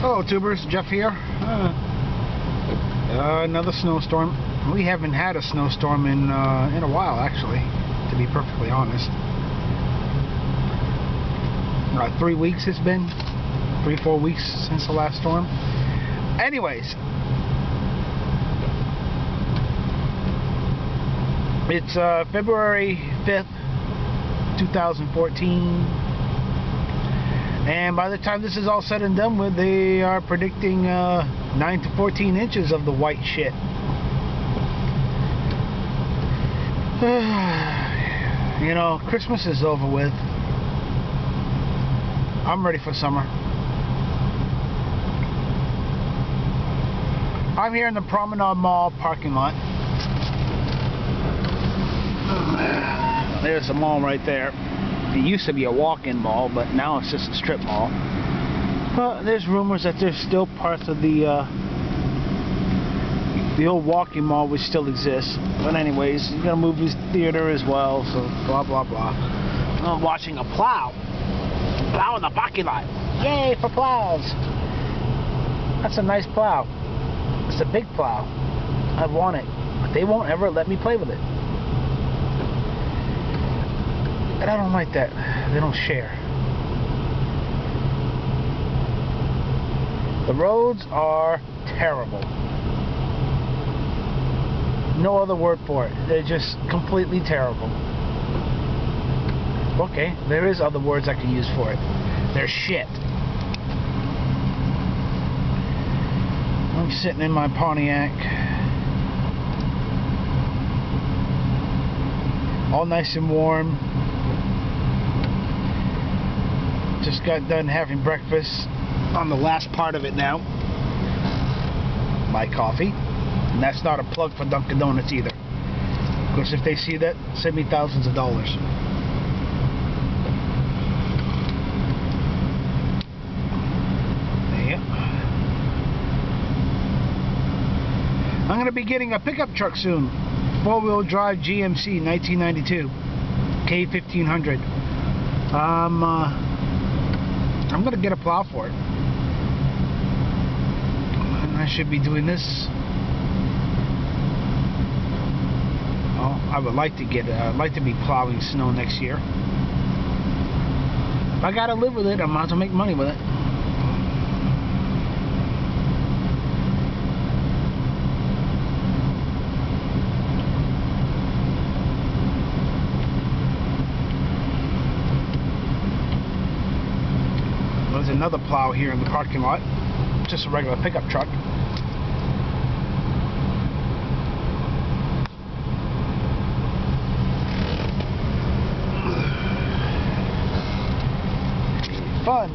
Hello tubers, Jeff here. Another snowstorm. We haven't had a snowstorm in a while, actually, to be perfectly honest. 3 weeks it's been. 3-4 weeks since the last storm. Anyways, it's February 5th, 2014. And by the time this is all said and done with, they are predicting 9 to 14 inches of the white shit. You know, Christmas is over with. I'm ready for summer. I'm here in the Promenade Mall parking lot. There's the mall right there. It used to be a walk-in mall, but now it's just a strip mall. But there's rumors that there's still parts of the old walk-in mall which still exists. But anyways, you got a movie theater as well, so blah blah blah. I'm watching a Plow. Plow in the parking lot. Yay for plows! That's a nice plow. It's a big plow. I want it, but they won't ever let me play with it. And I don't like that. They don't share. The roads are terrible. No other word for it. They're just completely terrible. Okay, there is other words I can use for it. They're shit. I'm sitting in my Pontiac. All nice and warm. Just got done having breakfast. On the last part of it now. My coffee. And that's not a plug for Dunkin' Donuts either. Of course, if they see that, send me thousands of dollars. Yep. I'm going to be getting a pickup truck soon. 4-wheel drive GMC 1992 K1500. I'm going to get a plow for it. And I should be doing this. Well, I would like to be plowing snow next year. If I got to live with it, I'm about to make money with it. There's another plow here in the parking lot. Just a regular pickup truck. Fun.